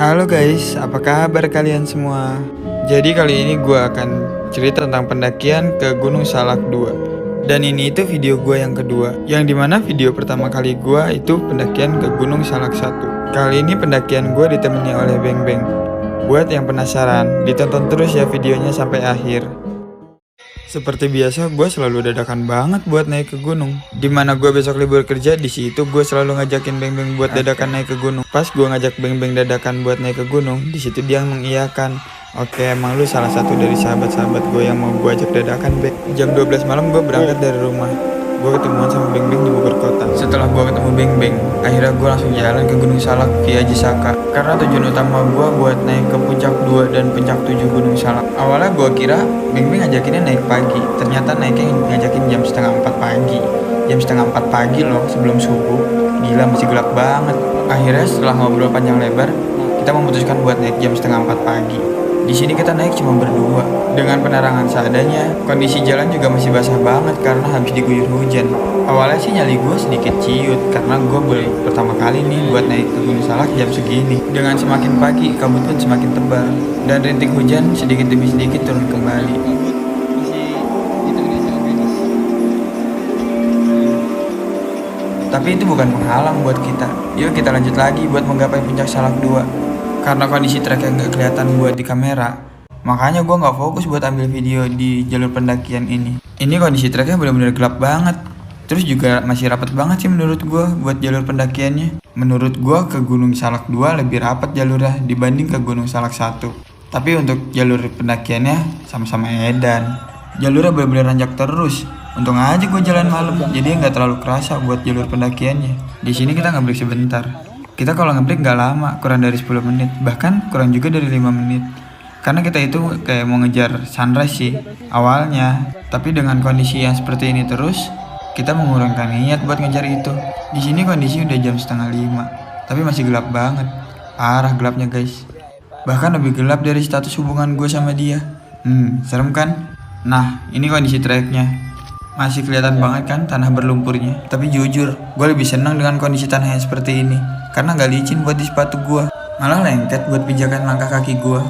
Halo guys, apa kabar kalian semua? Jadi kali ini gue akan cerita tentang pendakian ke Gunung Salak 2. Dan ini itu video gue yang kedua, yang dimana video pertama kali gue itu pendakian ke Gunung Salak 1. Kali ini pendakian gue ditemani oleh Beng Beng. Buat yang penasaran, ditonton terus ya videonya sampai akhir. Seperti biasa, gue selalu dadakan banget buat naik ke gunung. Dimana gue besok libur kerja, di situ gue selalu ngajakin Beng Beng buat dadakan naik ke gunung. Pas gue ngajak Beng Beng dadakan buat naik ke gunung, di situ dia mengiyakan. Oke, emang lu salah satu dari sahabat-sahabat gue yang mau gue ajak dadakan, Bek. Jam 12 malam gue berangkat dari rumah. Gue ketemuan sama Beng Beng di Bogor Kota. Setelah gue ketemu Beng Beng, akhirnya gue langsung jalan ke Gunung Salak via Cisaka. Karena tujuan utama gue buat naik ke puncak 2 dan puncak 7 Gunung Salak. Awalnya gue kira Beng Beng ngajakinnya naik pagi. Ternyata naiknya ngajakin jam setengah 4 pagi. Jam setengah 4 pagi loh, sebelum subuh. Gila, masih gelap banget. Akhirnya setelah ngobrol panjang lebar, kita memutuskan buat naik jam setengah 4 pagi. Di sini kita naik cuma berdua, dengan penerangan seadanya. Kondisi jalan juga masih basah banget karena habis diguyur hujan. Awalnya sih nyali gue sedikit ciut karena gue baru pertama kali nih buat naik ke Gunung Salak jam segini. Dengan semakin pagi, kabut pun semakin tebal dan rintik hujan sedikit demi sedikit turun kembali. Tapi itu bukan penghalang buat kita. Yuk kita lanjut lagi buat menggapai puncak Salak 2. Karena kondisi trek yang gak kelihatan buat di kamera, makanya gue gak fokus buat ambil video di jalur pendakian ini. Ini kondisi treknya benar-benar gelap banget. Terus juga masih rapat banget sih menurut gue buat jalur pendakiannya. Menurut gue ke Gunung Salak 2 lebih rapat jalurnya dibanding ke Gunung Salak 1. Tapi untuk jalur pendakiannya sama-sama edan. Jalurnya benar-benar nanjak terus. Untung aja gue jalan malam, jadi gak terlalu kerasa buat jalur pendakiannya. Di sini kita nge-break sebentar. Kita kalau nge-break gak lama, kurang dari 10 menit, bahkan kurang juga dari 5 menit. Karena kita itu kayak mau ngejar sunrise sih, awalnya. Tapi dengan kondisi yang seperti ini terus, kita mengurangkan niat buat ngejar itu. Di sini kondisi udah jam setengah 5, tapi masih gelap banget. Parah gelapnya guys. Bahkan lebih gelap dari status hubungan gue sama dia. Serem kan? Nah, ini kondisi treknya. Masih kelihatan banget kan tanah berlumpurnya. Tapi jujur, gue lebih senang dengan kondisi tanah yang seperti ini. Karena gak licin buat di sepatu gue. Malah lengket buat pijakan langkah kaki gue.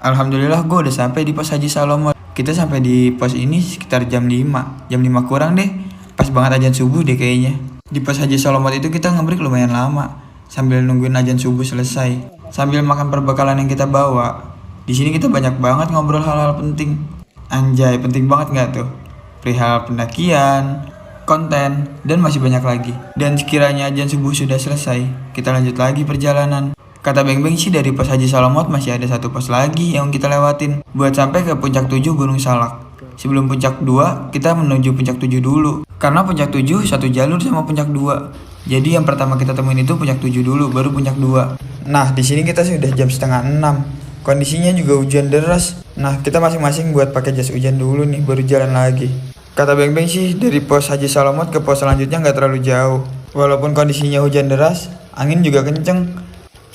Alhamdulillah gue udah sampai di pos Haji Salomo. Kita sampai di pos ini sekitar jam 5. Jam 5 kurang deh. Pas banget azan subuh deh kayaknya. Di pos Haji Salomo itu kita nge-break lumayan lama. Sambil nungguin azan subuh selesai. Sambil makan perbekalan yang kita bawa. Di sini kita banyak banget ngobrol hal-hal penting. Anjay, penting banget gak tuh? Perihal pendakian, konten, dan masih banyak lagi. Dan sekiranya azan subuh sudah selesai, kita lanjut lagi perjalanan. Kata Beng Beng sih dari pos Haji Salomot masih ada satu pos lagi yang kita lewatin buat sampai ke puncak 7 Gunung Salak. Sebelum puncak 2, kita menuju puncak 7 dulu. Karena puncak 7 satu jalur sama puncak 2. Jadi yang pertama kita temuin itu puncak 7 dulu, baru puncak 2. Nah, di sini kita sudah jam setengah 6. Kondisinya juga hujan deras. Nah, kita masing-masing buat pakai jas hujan dulu nih, baru jalan lagi. Kata Beng Beng sih dari pos Haji Salomot ke pos selanjutnya nggak terlalu jauh. Walaupun kondisinya hujan deras, angin juga kenceng.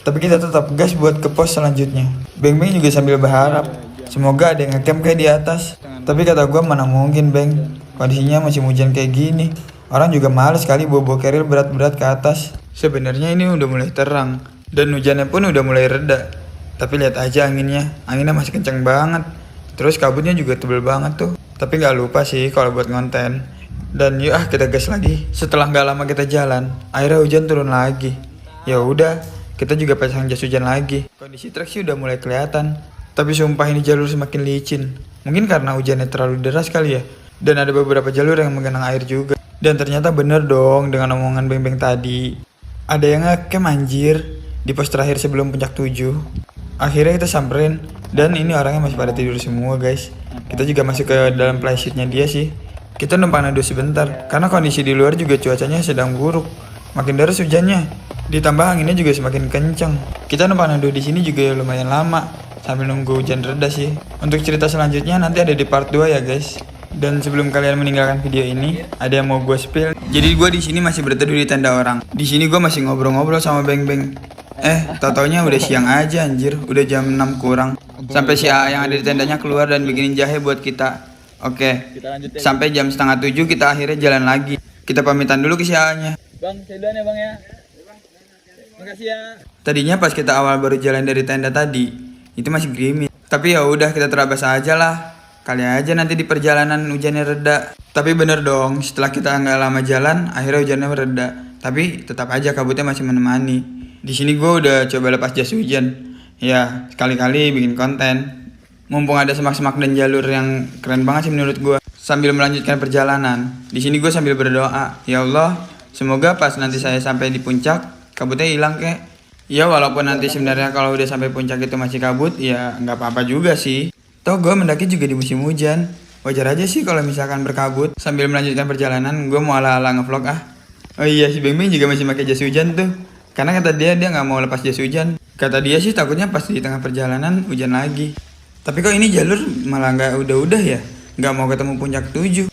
Tapi kita tetap gas buat ke pos selanjutnya. Beng Beng juga sambil berharap semoga ada yang ngecamp kayak di atas. Tapi kata gue mana mungkin Beng, kondisinya masih hujan kayak gini. Orang juga males kali bawa keril berat-berat ke atas. Sebenarnya ini udah mulai terang dan hujannya pun udah mulai reda. Tapi lihat aja anginnya masih kenceng banget. Terus kabutnya juga tebel banget tuh. Tapi nggak lupa sih kalau buat konten. Dan yuk kita gas lagi. Setelah nggak lama kita jalan, akhirnya hujan turun lagi. Ya udah, kita juga pasang jas hujan lagi. Kondisi trek sih udah mulai kelihatan. Tapi sumpah ini jalur semakin licin. Mungkin karena hujannya terlalu deras kali ya. Dan ada beberapa jalur yang menggenang air juga. Dan ternyata bener dong dengan omongan Beng Beng tadi. Ada yang ngecamp anjir di pos terakhir sebelum puncak 7. Akhirnya kita samperin. Dan ini orangnya masih pada tidur semua guys. Kita juga masuk ke dalam playsheetnya dia sih. Kita numpang neduh sebentar, karena kondisi di luar juga cuacanya sedang buruk. Makin deras hujannya, ditambah anginnya juga semakin kencang. Kita numpang neduh di sini juga lumayan lama, sambil nunggu hujan reda sih. Untuk cerita selanjutnya nanti ada di part 2 ya guys. Dan sebelum kalian meninggalkan video ini, ada yang mau gue spill. Jadi gue di sini masih berteduh di tenda orang. Di sini gue masih ngobrol-ngobrol sama Beng Beng. Tau-taunya udah siang aja anjir, udah jam 6 kurang. Sampai si A yang ada di tendanya keluar dan bikinin jahe buat kita. Oke, sampai jam setengah 7 kita akhirnya jalan lagi. Kita pamitan dulu ke si A nya. Bang, saya duluan ya bang ya. Makasih ya. Tadinya pas kita awal baru jalan dari tenda tadi, itu masih gerimis. Tapi ya udah kita terabas aja lah. Kali aja nanti di perjalanan hujannya reda. Tapi bener dong, setelah kita nggak lama jalan, akhirnya hujannya mereda. Tapi tetap aja kabutnya masih menemani. Di sini gue udah coba lepas jas hujan. Ya, sekali-kali bikin konten. Mumpung ada semak-semak dan jalur yang keren banget sih menurut gue. Sambil melanjutkan perjalanan, di sini gue sambil berdoa, ya Allah, semoga pas nanti saya sampai di puncak, kabutnya hilang kek. Ya walaupun nanti sebenarnya kalau udah sampai puncak itu masih kabut, ya nggak apa-apa juga sih. Toh gue mendaki juga di musim hujan. Wajar aja sih kalau misalkan berkabut. Sambil melanjutkan perjalanan, gue mau ala-ala ngevlog ah. Oh iya, si Beng Beng juga masih pakai jas hujan tuh. Karena kata dia nggak mau lepas jas hujan. Kata dia sih takutnya pas di tengah perjalanan hujan lagi. Tapi kok ini jalur malah nggak udah-udah ya? Nggak mau ketemu puncak 7.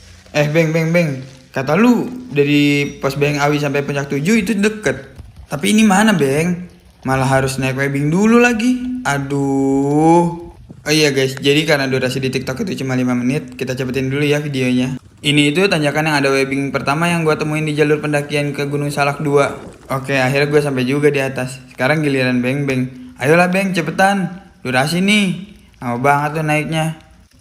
Beng. Kata lu dari pos Beng Awi sampai puncak 7 itu deket. Tapi ini mana Beng? Malah harus naik webbing dulu lagi. Aduh. Oh iya guys, jadi karena durasi di TikTok itu cuma 5 menit, kita cepetin dulu ya videonya. Ini itu tanjakan yang ada webbing pertama yang gue temuin di jalur pendakian ke Gunung Salak 2. Oke, akhirnya gue sampai juga di atas. Sekarang giliran Beng Beng. Ayolah Beng, cepetan. Durasi nih. Lama banget tuh naiknya.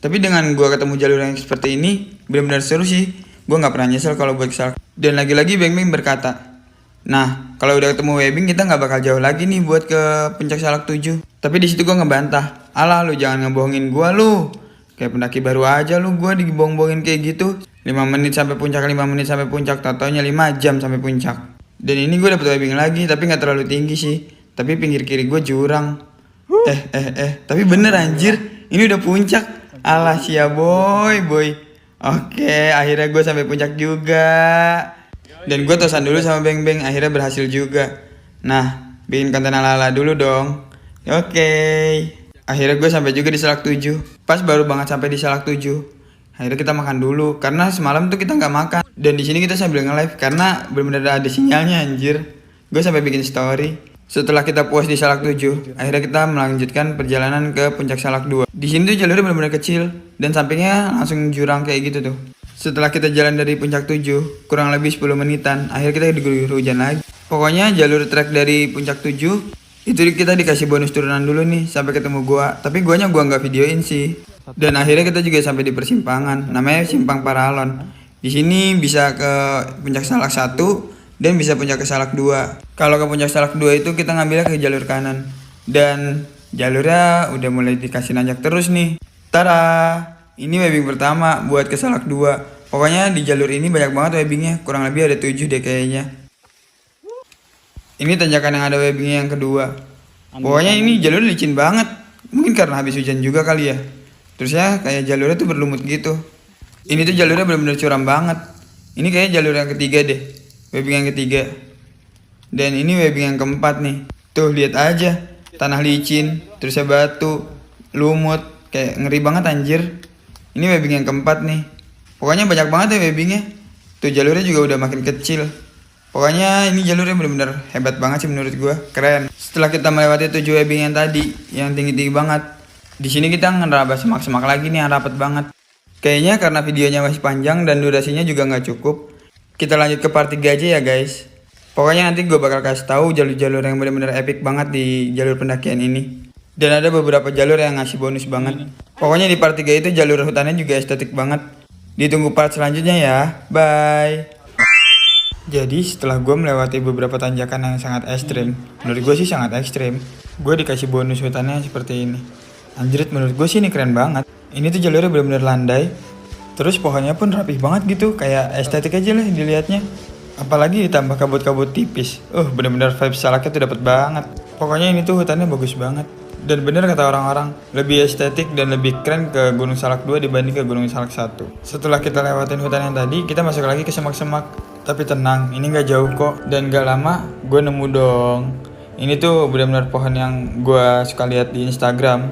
Tapi dengan gue ketemu jalur yang seperti ini, benar-benar seru sih. Gue nggak pernah nyesel kalau buat Salak. Dan lagi-lagi Beng Beng berkata, nah, kalau udah ketemu webbing kita nggak bakal jauh lagi nih buat ke puncak Salak 7. Tapi di situ gue ngebantah, alah lu jangan ngebohongin gue lu. Kayak pendaki baru aja lu, gue dibohong-bohongin kayak gitu. 5 menit sampai puncak, 5 menit sampai puncak, tatonya 5 jam sampai puncak. Dan ini gue dapet webbing lagi, tapi nggak terlalu tinggi sih. Tapi pinggir kiri gue jurang. Tapi bener anjir, ini udah puncak. Alah sia boy. Oke, akhirnya gue sampai puncak juga. Dan gue tosan dulu sama Beng Beng, akhirnya berhasil juga. Nah, bikin konten ala-ala dulu dong. Oke. Akhirnya gue sampai juga di Salak 7. Pas baru banget sampai di Salak 7. Akhirnya kita makan dulu, karena semalam tuh kita nggak makan. Dan di sini kita sambil nge-live, karena benar-benar ada sinyalnya anjir. Gue sampai bikin story. Setelah kita puas di Salak 7, akhirnya kita melanjutkan perjalanan ke puncak Salak 2. Di sini tuh jalurnya benar-benar kecil, dan sampingnya langsung jurang kayak gitu tuh. Setelah kita jalan dari puncak 7, kurang lebih 10 menitan, akhirnya kita diguyur hujan lagi. Pokoknya jalur trek dari puncak 7, itu kita dikasih bonus turunan dulu nih, sampai ketemu gua. Tapi guanya gua nggak videoin sih. Dan akhirnya kita juga sampai di persimpangan, namanya Simpang Paralon. Di sini bisa ke puncak Salak 1, dan bisa puncak ke Salak 2. Kalau ke puncak Salak 2 itu kita ngambilnya ke jalur kanan. Dan jalurnya udah mulai dikasih nanjak terus nih. Tada! Ini webbing pertama buat ke Salak 2. Pokoknya di jalur ini banyak banget webbingnya, kurang lebih ada 7 deh kayaknya. Ini tanjakan yang ada webbingnya yang kedua. Pokoknya ini jalur licin banget. Mungkin karena habis hujan juga kali ya. Terus ya kayak jalurnya tuh berlumut gitu. Ini tuh jalurnya benar-benar curam banget. Ini kayak jalur yang ketiga deh. Webbing yang ketiga. Dan ini webbing yang keempat nih. Tuh lihat aja. Tanah licin, terusnya batu, lumut. Kayak ngeri banget anjir. Ini webbing yang keempat nih. Pokoknya banyak banget ya webbingnya. Tuh jalurnya juga udah makin kecil. Pokoknya ini jalurnya benar-benar hebat banget sih menurut gua. Keren. Setelah kita melewati 7 webbing yang tadi, yang tinggi-tinggi banget. Di sini kita ngerabas semak-semak lagi nih yang rapat banget. Kayaknya karena videonya masih panjang dan durasinya juga nggak cukup, kita lanjut ke part 3 aja ya guys. Pokoknya nanti gue bakal kasih tahu jalur-jalur yang benar-benar epic banget di jalur pendakian ini. Dan ada beberapa jalur yang ngasih bonus banget. Pokoknya di part 3 itu jalur hutannya juga estetik banget. Ditunggu part selanjutnya ya. Bye. Jadi setelah gue melewati beberapa tanjakan yang sangat ekstrim, menurut gue sih sangat ekstrim, gue dikasih bonus hutannya seperti ini. Anjrit, menurut gue sih ini keren banget. Ini tuh jalurnya benar-benar landai. Terus pohonnya pun rapih banget gitu, kayak estetik aja lah dilihatnya. Apalagi ditambah kabut-kabut tipis. Benar-benar vibe Salaknya tuh dapet banget. Pokoknya ini tuh hutannya bagus banget. Dan bener kata orang-orang, lebih estetik dan lebih keren ke Gunung Salak 2 dibanding ke Gunung Salak 1. Setelah kita lewatin hutan yang tadi, kita masuk lagi ke semak-semak. Tapi tenang, ini gak jauh kok. Dan gak lama, gue nemu dong. Ini tuh benar-benar pohon yang gue suka lihat di Instagram.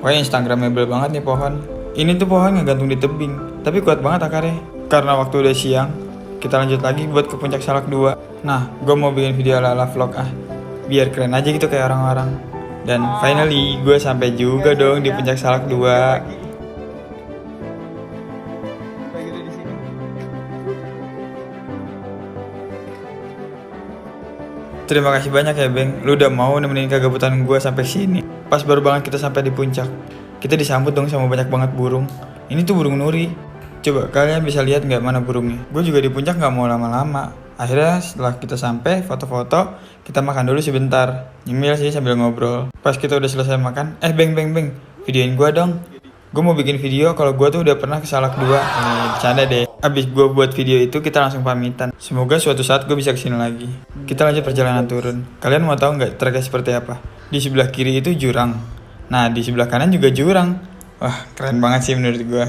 Pokoknya instagramable banget nih pohon. Ini tuh pohon ngegantung di tebing, tapi kuat banget akarnya. Karena waktu udah siang, kita lanjut lagi buat ke puncak Salak 2. Nah, gue mau bikin video ala-ala vlog biar keren aja gitu kayak orang-orang. Dan finally, gue sampai juga dong di puncak Salak 2. Terima kasih banyak ya Beng, lu udah mau nemenin kegabutan gue sampai sini. Pas baru banget kita sampai di puncak, kita disambut dong sama banyak banget burung. Ini tuh burung nuri. Coba kalian bisa lihat nggak mana burungnya? Gue juga di puncak nggak mau lama-lama. Akhirnya setelah kita sampai foto-foto, kita makan dulu sebentar. Nyemil sih sambil ngobrol. Pas kita udah selesai makan, Beng, videoin gue dong. Gue mau bikin video kalau gue tuh udah pernah ke Salak 2. Bercanda deh. Abis gue buat video itu kita langsung pamitan. Semoga suatu saat gue bisa kesini lagi. Kita lanjut perjalanan turun. Kalian mau tahu nggak treknya seperti apa? Di sebelah kiri itu jurang. Nah di sebelah kanan juga jurang. Wah keren banget sih menurut gue.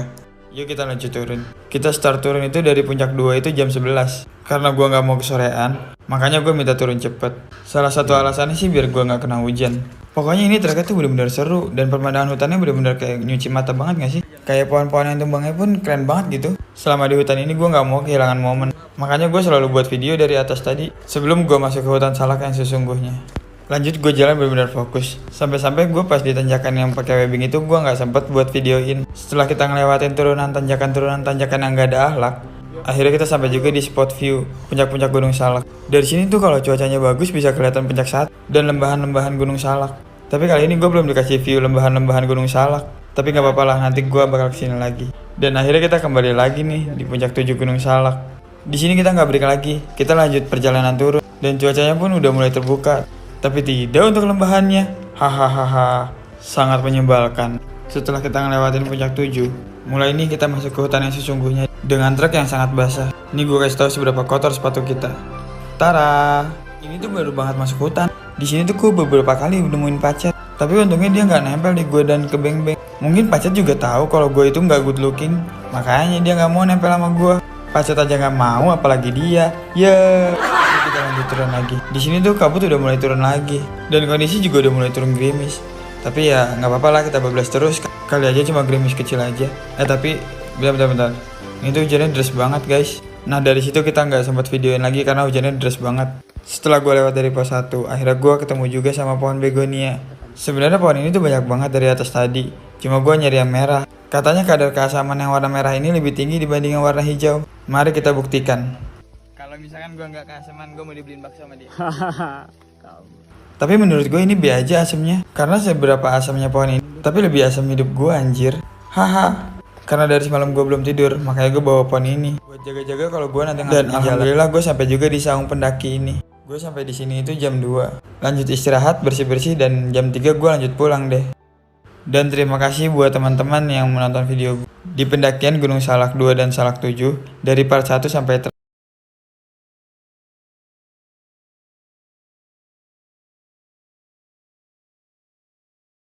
Yuk kita lanjut turun. Kita start turun itu dari puncak 2 itu jam 11. Karena gue gak mau kesorean, makanya gue minta turun cepet. Salah satu alasannya sih biar gue gak kena hujan. Pokoknya ini treknya tuh bener-bener seru. Dan pemandangan hutannya bener-bener kayak nyuci mata banget gak sih? Kayak pohon-pohon yang tumbangnya pun keren banget gitu. Selama di hutan ini gue gak mau kehilangan momen. Makanya gue selalu buat video dari atas tadi sebelum gue masuk ke hutan Salak yang sesungguhnya. Lanjut gue jalan benar-benar fokus. Sampai-sampai gue pas di tanjakan yang pakai webbing itu gue nggak sempet buat videoin. Setelah kita ngelewatin turunan tanjakan yang nggak ada akhlak, akhirnya kita sampai juga di spot view puncak-puncak Gunung Salak. Dari sini tuh kalau cuacanya bagus bisa kelihatan puncak 1 dan lembahan-lembahan Gunung Salak. Tapi kali ini gue belum dikasih view lembahan-lembahan Gunung Salak. Tapi nggak apa-apa lah, nanti gue bakal kesini lagi. Dan akhirnya kita kembali lagi nih di puncak 7 Gunung Salak. Di sini kita nggak break lagi, kita lanjut perjalanan turun dan cuacanya pun udah mulai terbuka. Tapi tidak untuk lembahannya. Hahaha, sangat menyebalkan. Setelah kita ngelewatin puncak 7, mulai ini kita masuk ke hutan yang sesungguhnya dengan trek yang sangat basah. Ini gue kasih tahu seberapa kotor sepatu kita. Tara, ini tuh baru banget masuk hutan. Di sini tuh gue beberapa kali nemuin pacat, tapi untungnya dia nggak nempel di gue dan ke Beng. Mungkin pacat juga tahu kalau gue itu nggak good looking, makanya dia nggak mau nempel sama gue. Pacat aja nggak mau, apalagi dia. Kita lanjut turun lagi. Di sini tuh kabut udah mulai turun lagi dan kondisi juga udah mulai turun gerimis. Tapi ya nggak apa-apa lah, kita bablas terus. Kali aja cuma gerimis kecil aja. Tapi bentar. Ini tuh hujannya deras banget guys. Nah dari situ kita nggak sempat videoin lagi karena hujannya deras banget. Setelah gue lewat dari pos 1, akhirnya gue ketemu juga sama pohon begonia. Sebenarnya pohon ini tuh banyak banget dari atas tadi. Cuma gue nyari yang merah. Katanya kadar keasaman yang warna merah ini lebih tinggi dibanding yang warna hijau. Mari kita buktikan. Kalau misalkan gue nggak keasaman, gue mau dibeliin bakso sama dia. Tapi menurut gue ini B aja asamnya. Karena seberapa asamnya pohon ini, tapi lebih asam hidup gue anjir. Karena dari semalam gue belum tidur, makanya gue bawa pohon ini buat jaga-jaga kalau gue nanti nggak. Dan alhamdulillah gue sampai juga di saung pendaki ini. Gue sampai di sini itu jam 2. Lanjut istirahat, bersih-bersih, dan jam 3 gue lanjut pulang deh. Dan terima kasih buat teman-teman yang menonton video gue di pendakian Gunung Salak 2 dan Salak 7 dari part 1 sampai terakhir.